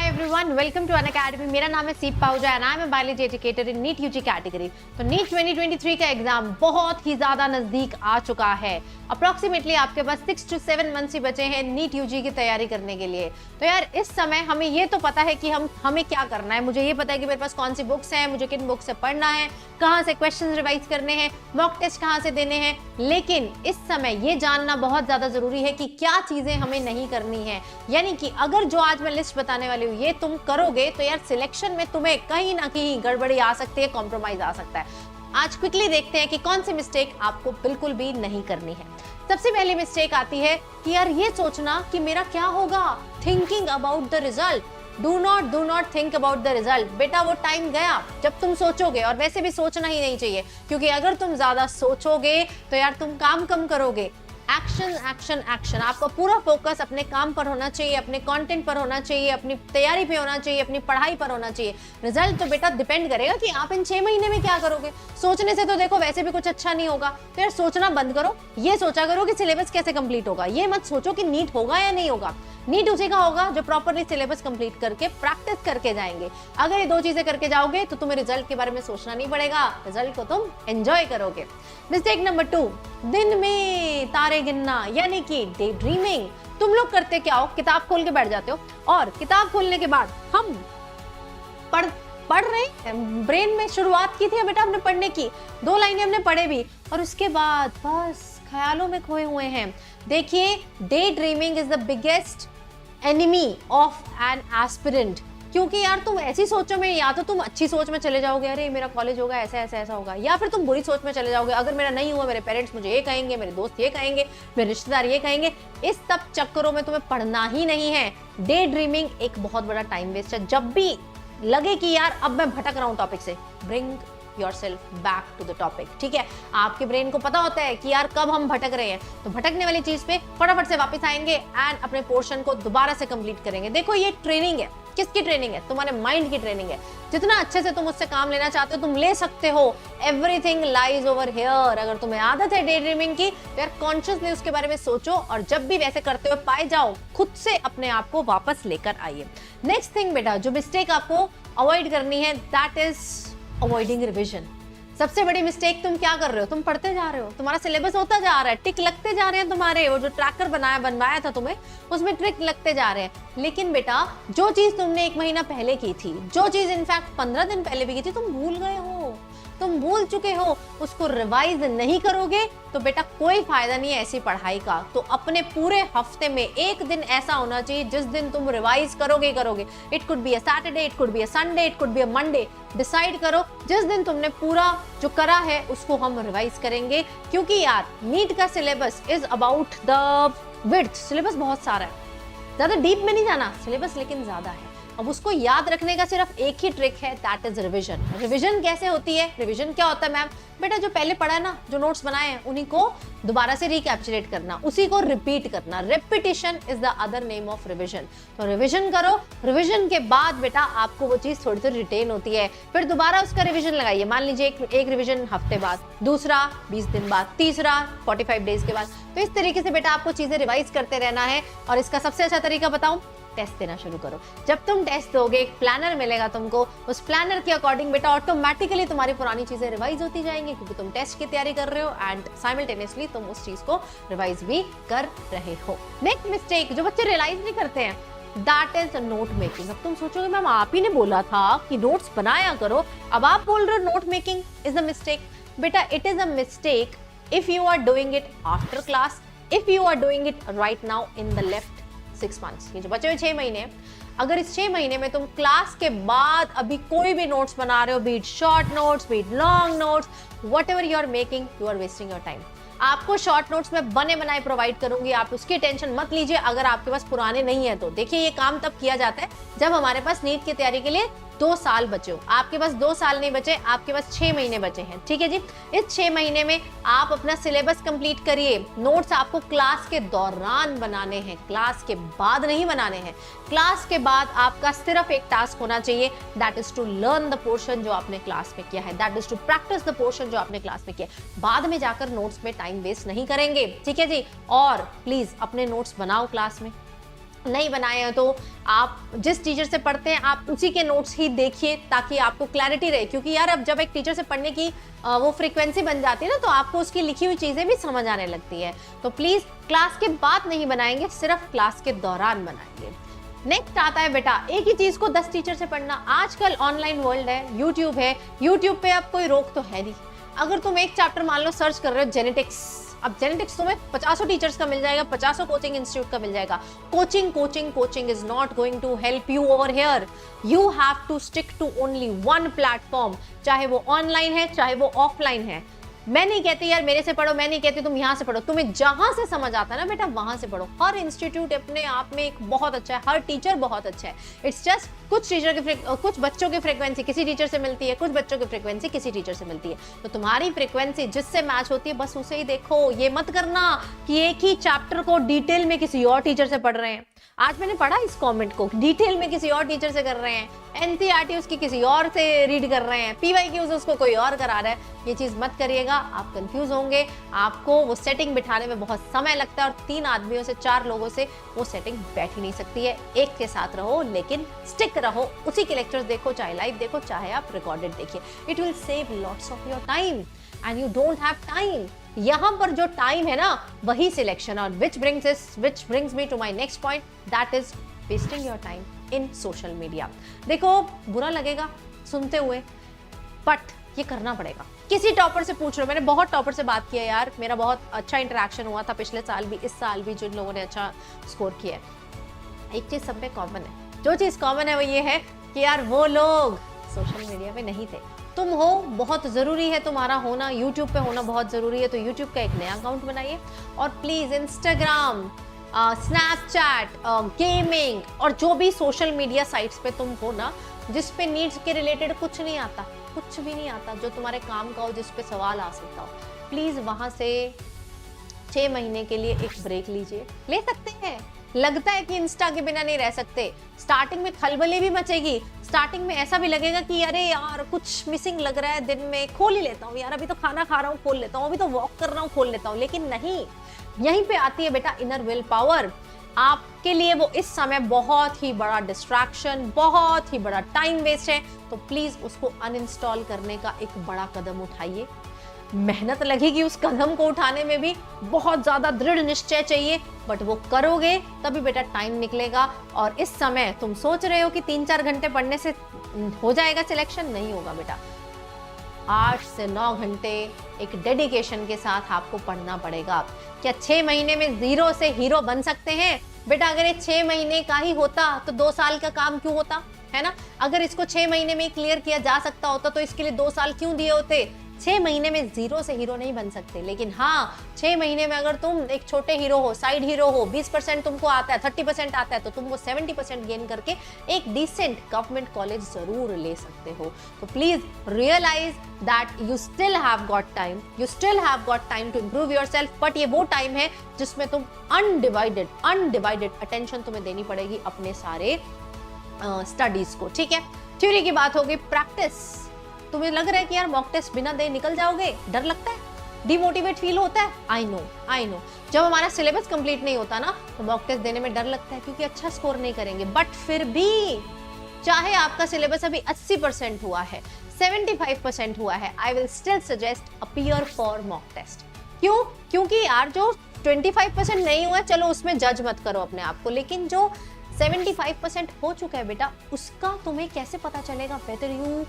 Everyone, welcome to Unacademy. मेरा नाम है Seep Pahuja and I am a biology educator in NEET UG category. तो NEET 2023 का एग्जाम बहुत ही ज्यादा नजदीक आ चुका है। अप्रोक्सीमेटली आपके पास 6 to 7 मंथ्स ही बचे हैं नीट यूजी की तैयारी करने के लिए। तो यार इस समय हमें ये तो पता है कि हमें क्या करना है। मुझे ये पता है कि मेरे पास कौन सी बुक्स हैं, मुझे किन बुक से पढ़ना है, कहाँ से क्वेश्चन रिवाइज करने हैं, मॉक टेस्ट कहाँ से देने हैं। लेकिन इस समय ये जानना बहुत ज्यादा जरूरी है कि क्या चीजें हमें नहीं करनी है। यानी कि अगर जो आज मैं लिस्ट बताने वाली हूँ ये तुम करोगे तो यार सिलेक्शन में तुम्हें कहीं ना कहीं गड़बड़ी आ सकती है, कॉम्प्रोमाइज आ सकता है। आज क्विकली देखते हैं कि कौन सी मिस्टेक आपको बिल्कुल भी नहीं करनी है। सबसे पहली मिस्टेक आती है कि यार ये सोचना कि मेरा क्या होगा, thinking about the result. Do not think about the result. बेटा वो टाइम गया जब तुम सोचोगे, और वैसे भी सोचना ही नहीं चाहिए, क्योंकि अगर तुम ज्यादा सोचोगे तो यार तुम काम कम करोगे। Action action action. आपका पूरा फोकस अपने काम पर होना चाहिए, अपने कंटेंट पर होना चाहिए, अपनी तैयारी पे होना चाहिए, अपनी पढ़ाई पर होना चाहिए। रिजल्ट तो बेटा डिपेंड करेगा कि आप इन 6 महीने में क्या करोगे। सोचने से तो देखो वैसे भी कुछ अच्छा नहीं होगा। तो यार सोचना बंद करो, ये सोचा करो कि सिलेबस कैसे कंप्लीट होगा। ये मत सोचो कि नीट होगा या नहीं होगा। नीट उसी का होगा जो प्रॉपरली सिलेबस कंप्लीट करके प्रैक्टिस करके जाएंगे। अगर ये दो चीजें करके जाओगे तो तुम्हें रिजल्ट के बारे में सोचना नहीं पड़ेगा, रिजल्ट को तुम एंजॉय करोगे। मिस्टेक नंबर 2, दिन में तारे गिनना, यानी कि डे ड्रीमिंग। तुम लोग करते क्या हो, किताब खोल के बैठ जाते हो और किताब खोलने के बाद हम पढ़ रहे हैं। ब्रेन में शुरुआत की थी बेटा हमने पढ़ने की, 2 लाइनें हमने पढ़े भी, और उसके बाद बस ख्यालों में खोए हुए हैं। देखिए, day dreaming is the biggest enemy of an aspirant. क्योंकि यार तुम ऐसी सोचों में, या तो तुम अच्छी सोच में चले जाओगे, अरे मेरा कॉलेज होगा ऐसा ऐसा ऐसा होगा, या फिर तुम बुरी सोच में चले जाओगे, अगर मेरा नहीं हुआ मेरे पेरेंट्स मुझे ये कहेंगे, मेरे दोस्त ये कहेंगे, मेरे रिश्तेदार ये कहेंगे। इस सब चक्करों में तुम्हें पढ़ना ही नहीं है। डे ड्रीमिंग एक बहुत बड़ा टाइम वेस्ट है। जब भी लगे कि यार अब मैं भटक रहा हूं टॉपिक से, bring yourself back to the topic. ठीक है, आपके ब्रेन को पता होता है कि यार कब हम भटक रहे हैं, तो भटकने वाली चीज पे फटाफट से वापस आएंगे एंड अपने पोर्शन को दोबारा से कंप्लीट करेंगे। देखो ये ट्रेनिंग है, किसकी ट्रेनिंग है? तुम्हारे माइंड की ट्रेनिंग है। जितना अच्छे से तुम उससे काम लेना चाहते हो तुम ले सकते हो। Everything lies over here. अगर तुम्हें आदत है डे ड्रीमिंग की तो यार कॉन्शियसली उसके बारे में सोचो, और जब भी वैसे करते हुए पाए जाओ खुद से अपने आप को वापस लेकर आइए। नेक्स्ट थिंग बेटा, जो मिस्टेक आपको अवॉइड करनी है, दैट इज अवॉइडिंग रिविजन। सबसे बड़ी मिस्टेक तुम क्या कर रहे हो, तुम पढ़ते जा रहे हो, तुम्हारा सिलेबस होता जा रहा है, टिक लगते जा रहे हैं तुम्हारे, वो जो ट्रैकर बनवाया था तुम्हें उसमें ट्रिक लगते जा रहे हैं। लेकिन बेटा जो चीज तुमने 1 महीना पहले की थी, जो चीज इनफैक्ट 15 दिन पहले भी की थी, तुम भूल गए हो, तुम भूल चुके हो, उसको रिवाइज नहीं करोगे तो बेटा कोई फायदा नहीं है ऐसी पढ़ाई का। तो अपने पूरे हफ्ते में एक दिन ऐसा होना चाहिए जिस दिन तुम रिवाइज करोगे करोगे। It could be a Saturday, it could be a Sunday, it could be a Monday. Decide करो जिस दिन तुमने पूरा जो करा है उसको हम रिवाइज करेंगे। क्योंकि यार नीट का syllabus is about the width. Syllabus बहुत सारा है, ज्यादा डीप में नहीं जाना सिलेबस, लेकिन ज्यादा है। अब उसको याद रखने का सिर्फ एक ही ट्रिक है, दैट इज रिवीजन। रिवीजन कैसे होती है, रिवीजन क्या होता है मैम? बेटा जो पहले पढ़ा है ना, जो नोट्स बनाए हैं उन्हीं को दोबारा से रिकैप्चुलेट करना, उसी को रिपीट करना। Repetition is the other name of revision. तो रिवीजन करो, रिवीजन के बाद बेटा आपको वो चीज थोड़ी थोड़ी रिटेन होती है, फिर दोबारा उसका रिवीजन लगाइए। मान लीजिए एक रिवीजन हफ्ते बाद, दूसरा 20 दिन बाद, तीसरा 45 डेज के बाद। तो इस तरीके से बेटा आपको चीजें रिवाइज करते रहना है। और इसका सबसे अच्छा तरीका बताऊं, टेस्ट देना शुरू करो। जब तुम टेस्ट दोगे एक प्लानर मिलेगा तुमको, उस प्लानर के अकॉर्डिंग बेटा ऑटोमेटिकली तुम्हारी पुरानी चीजें रिवाइज होती जाएंगी, क्योंकि तुम टेस्ट की तैयारी कर रहे हो एंड साइमल्टेनियसली तुम उस चीज को रिवाइज भी कर रहे हो। नेक्स्ट मिस्टेक जो बच्चे रियलाइज नहीं करते हैं, दैट इज नोट मेकिंग। अब तुम सोचोगे मैम आप ही ने बोला था कि नोट्स बनाया करो, अब आप बोल रहे हो note making is a mistake. बेटा it is a mistake if you are doing it after class, if you are doing it right now in the left 6 months। ये जो बचे हुए 6 महीने, अगर इस 6 महीने में तुम क्लास के बाद अभी कोई भी नोट्स बना रहे हो, be it short notes, be it long notes, whatever you are making, you are wasting your time. आपको शॉर्ट नोट्स में बने बनाए प्रोवाइड करूंगी, आप उसकी टेंशन मत लीजिए। अगर आपके पास पुराने नहीं है तो देखिए, ये काम तब किया जाता है जब हमारे पास नीट की तैयारी के लिए 2 साल बचे हो। आपके पास 2 साल नहीं बचे, आपके पास 6 महीने बचे हैं। ठीक है जी, इस 6 महीने में आप अपना सिलेबस कंप्लीट करिए। नोट्स आपको क्लास के दौरान बनाने हैं, क्लास के बाद नहीं बनाने हैं। क्लास के बाद आपका सिर्फ एक टास्क होना चाहिए, that is to learn the portion जो आपने क्लास में किया है, that is to practise the portion जो आपने क्लास में किया है। बाद में जाकर नोट्स में टाइम वेस्ट नहीं करेंगे। ठीक है जी, और प्लीज अपने नोट्स बनाओ क्लास में, नहीं बनाए हैं तो आप जिस टीचर से पढ़ते हैं आप उसी के नोट्स ही देखिए ताकि आपको क्लैरिटी रहे, क्योंकि यार अब जब एक टीचर से पढ़ने की वो फ्रीक्वेंसी बन जाती है ना तो आपको उसकी लिखी हुई चीजें भी समझ आने लगती है। तो प्लीज क्लास के बाद नहीं बनाएंगे, सिर्फ क्लास के दौरान बनाएंगे। नेक्स्ट आता है बेटा, एक ही चीज को 10 टीचर से पढ़ना। आजकल ऑनलाइन वर्ल्ड है, यूट्यूब है, यूट्यूब पे अब कोई रोक तो है नहीं। अगर तुम एक चैप्टर मान लो सर्च कर रहे हो जेनेटिक्स, अब जेनेटिक्स तुम्हें 50 टीचर्स का मिल जाएगा, 50 कोचिंग इंस्टीट्यूट का मिल जाएगा। Coaching is not going to help you over here. You have to stick to only one platform, चाहे वो ऑनलाइन है चाहे वो ऑफलाइन है। मैं नहीं कहती यार मेरे से पढ़ो, मैं नहीं कहती तुम यहाँ से पढ़ो, तुम्हें जहां से समझ आता है ना बेटा वहां से पढ़ो। हर इंस्टीट्यूट अपने आप में एक बहुत अच्छा है, हर टीचर बहुत अच्छा है। इट्स जस्ट कुछ बच्चों की फ्रीक्वेंसी किसी टीचर से मिलती है, कुछ बच्चों की फ्रीक्वेंसी किसी टीचर से मिलती है। तो तुम्हारी फ्रीक्वेंसी जिससे मैच होती है बस उसे ही देखो। ये मत करना कि एक ही चैप्टर को डिटेल में किसी और टीचर से पढ़ रहे हैं। आज मैंने पढ़ा इस कमेंट को, डिटेल में किसी और टीचर से कर रहे हैं, एनसीईआरटी उसकी किसी और से रीड कर रहे हैं, पीवाईक्यूज उसको कोई और करा रहा है। ये चीज मत करिएगा, आप कंफ्यूज होंगे, आपको वो सेटिंग बिठाने में बहुत समय लगता है और 3 आदमियों से 4 लोगों से वो सेटिंग बैठ ही नहीं सकती है। एक के साथ रहो लेकिन स्टिक रहो, उसी के लेक्चर्स देखो, चाहे लाइव देखो चाहे आप रिकॉर्डेड देखिए। It will save lots of your time and you don't have time. यहाँ पर जो टाइम है ना वही सिलेक्शन, और which brings me to my next point, that is wasting your time in social media। देखो बुरा लगेगा सुनते हुए बट ये करना पड़ेगा। किसी टॉपर से पूछ लो, मैंने बहुत टॉपर से बात किया यार, मेरा बहुत अच्छा इंटरेक्शन हुआ था पिछले साल भी, इस साल भी, जिन लोगों ने अच्छा स्कोर किया है। एक चीज सब पे कॉमन है, जो चीज कॉमन है वो ये है कि यार वो लोग सोशल मीडिया पे नहीं थे। तुम हो, बहुत ज़रूरी है तुम्हारा होना, यूट्यूब पे होना बहुत ज़रूरी है। तो यूट्यूब का एक नया अकाउंट बनाइए और प्लीज़ इंस्टाग्राम, स्नैपचैट, गेमिंग और जो भी सोशल मीडिया साइट्स पे तुम हो ना जिस पे नीड्स के रिलेटेड कुछ नहीं आता, कुछ भी नहीं आता जो तुम्हारे काम का हो, जिस पे सवाल आ सकता हो, प्लीज़ वहाँ से 6 महीने के लिए एक ब्रेक लीजिए। ले सकते हैं, लगता है कि इंस्टा के बिना नहीं रह सकते, स्टार्टिंग में खलबली भी मचेगी, स्टार्टिंग में ऐसा भी लगेगा कि अरे यार कुछ मिसिंग लग रहा है, दिन में खोल ही लेता हूँ यार, अभी तो खाना खा रहा हूँ खोल लेता हूँ, अभी तो वॉक कर रहा हूँ खोल लेता हूँ। लेकिन नहीं, यहीं पे आती है बेटा इनर विल पावर। आपके लिए वो इस समय बहुत ही बड़ा डिस्ट्रैक्शन, बहुत ही बड़ा टाइम वेस्ट है। तो प्लीज उसको अनइंस्टॉल करने का एक बड़ा कदम उठाइए। मेहनत लगेगी उस कदम को उठाने में भी, बहुत ज्यादा दृढ़ निश्चय चाहिए, बट वो करोगे तभी बेटा टाइम निकलेगा। और इस समय तुम सोच रहे हो कि 3-4 घंटे पढ़ने से हो जाएगा सिलेक्शन, नहीं होगा बेटा। 8 से 9 घंटे एक डेडिकेशन के साथ आपको पढ़ना पड़ेगा। क्या 6 महीने में 0 से हीरो बन सकते हैं? बेटा अगर ये 6 महीने का ही होता तो 2 साल का काम क्यों होता, है ना? अगर इसको 6 महीने में क्लियर किया जा सकता होता तो इसके लिए 2 साल क्यों दिए होते? 6 महीने में 0 से हीरो नहीं बन सकते, लेकिन हाँ 6 महीने में अगर तुम एक छोटे हीरो हो, साइड हीरो हो, 20% तुमको आता है, 30% आता है, तो तुम वो 70% गेन करके एक डिसेंट गवर्नमेंट कॉलेज जरूर ले सकते हो। तो please realise that you still have got time, you still have got time to improve yourself. But ये वो टाइम है जिसमें तुम अनडिवाइडेड अटेंशन तुम्हें देनी पड़ेगी अपने सारे स्टडीज को, ठीक है? थ्योरी की बात होगी, प्रैक्टिस। तुम्हें लग रहा है कि यार मॉक टेस्ट बिना दे निकल जाओगे, डर लगता है, डिमोटिवेट फील होता है। आई नो जब हमारा सिलेबस कंप्लीट नहीं होता ना तो मॉक टेस्ट देने में डर लगता है क्योंकि अच्छा स्कोर नहीं करेंगे। बट फिर भी चाहे आपका सिलेबस अभी 80% हुआ है, 75% हुआ है, I will still suggest appear for mock test. क्यों? क्योंकि यार जो 25% नहीं हुआ है चलो उसमें जज मत करो अपने आप को, लेकिन जो 75% हो चुका है बेटा उसका तुम्हें कैसे पता चलेगा whether you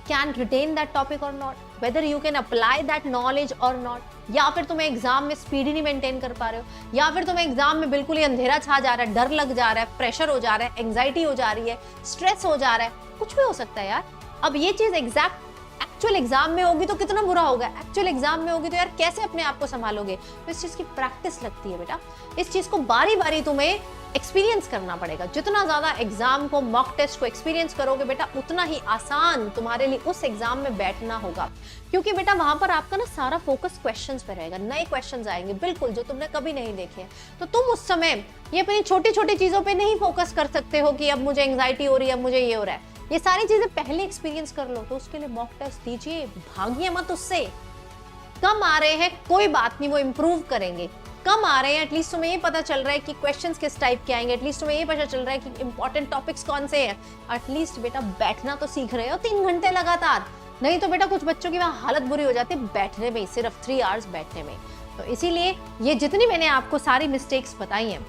can retain that topic or not, whether you can apply that knowledge or not। या फिर तुम्हें एग्जाम में स्पीड ही नहीं मेंटेन कर पा रहे हो, या फिर तुम्हें एग्जाम में बिल्कुल ही अंधेरा छा जा रहा है, डर लग जा रहा है, प्रेशर हो जा रहा है, एंग्जाइटी हो जा रही है, स्ट्रेस हो जा रहा है, कुछ भी हो सकता है यार। अब ये चीज एक्चुअल एग्जाम में होगी तो कितना बुरा होगा, एक्चुअल एग्जाम में होगी तो यार कैसे अपने आप को संभालोगे? तो इस चीज की प्रैक्टिस लगती है बेटा, इस चीज को बारी बारी तुम्हें एक्सपीरियंस करना पड़ेगा। जितना ज्यादा एग्जाम को, मॉक टेस्ट को एक्सपीरियंस करोगे बेटा उतना ही आसान तुम्हारे लिए उस एग्जाम में बैठना होगा, क्योंकि बेटा वहां पर आपका ना सारा फोकस क्वेश्चंस पे रहेगा, नए क्वेश्चंस आएंगे बिल्कुल जो तुमने कभी नहीं देखे हैं। तो तुम उस समय ये अपनी छोटी छोटी चीजों पे नहीं फोकस कर सकते हो कि अब मुझे एंग्जाइटी हो रही है, अब मुझे ये हो रहा है। ये सारी चीजें पहले एक्सपीरियंस कर लो, तो उसके लिए मॉक टेस्ट दीजिए, भागिए मत उससे। कम आ रहे हैं कोई बात नहीं, वो इंप्रूव करेंगे। कम आ रहे हैं, एटलीस्ट तुम्हें ये पता चल रहा है कि क्वेश्चंस किस टाइप के आएंगे, एटलीस्ट तुम्हें ये पता चल रहा है कि इंपॉर्टेंट टॉपिक्स कौन से हैं, एटलीस्ट बेटा बैठना तो सीख रहे हो 3 घंटे लगातार। नहीं तो बेटा कुछ बच्चों की वहाँ हालत बुरी हो जाती है बैठने में, सिर्फ 3 आवर्स बैठने में। तो इसीलिए ये जितनी मैंने आपको सारी मिस्टेक्स बताई हैं,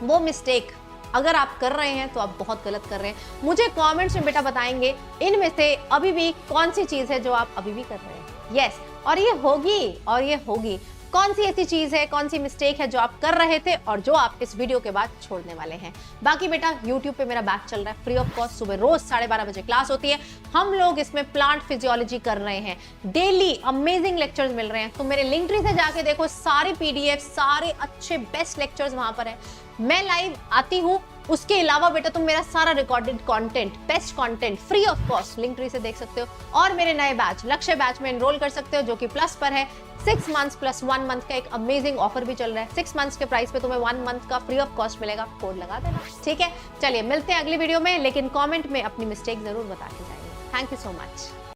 वो मिस्टेक अगर आप कर रहे हैं तो आप बहुत गलत कर रहे हैं। मुझे कमेंट्स में बेटा बताएंगे इनमें से अभी भी कौन सी चीज है जो आप अभी भी कर रहे हैं। यस, और ये होगी कौन सी ऐसी चीज है, कौन सी मिस्टेक है जो आप कर रहे थे और जो आप इस वीडियो के बाद छोड़ने वाले हैं। बाकी बेटा YouTube पे मेरा बैच चल रहा है फ्री ऑफ कॉस्ट, सुबह रोज 12:30 बजे क्लास होती है। हम लोग इसमें प्लांट फिजियोलॉजी कर रहे हैं, डेली अमेजिंग लेक्चर्स मिल रहे हैं। तो मेरे लिंक ट्री से जाके देखो, सारे PDF, सारे अच्छे बेस्ट लेक्चर्स वहां पर है। मैं लाइव आती हूँ, उसके अलावा बेटा तुम मेरा सारा recorded content, best content free of cost link tree से देख सकते हो। और मेरे नए बैच लक्ष्य बैच में एनरोल कर सकते हो, जो कि प्लस पर है। 6 मंथ्स प्लस 1 मंथ का एक अमेजिंग ऑफर भी चल रहा है। 6 मंथ्स के प्राइस पे तुम्हें 1 मंथ का फ्री ऑफ कॉस्ट मिलेगा, कोड लगा देना, ठीक है। चलिए मिलते हैं अगली वीडियो में, लेकिन कमेंट में अपनी मिस्टेक जरूर बता के जाइए। Thank you so much.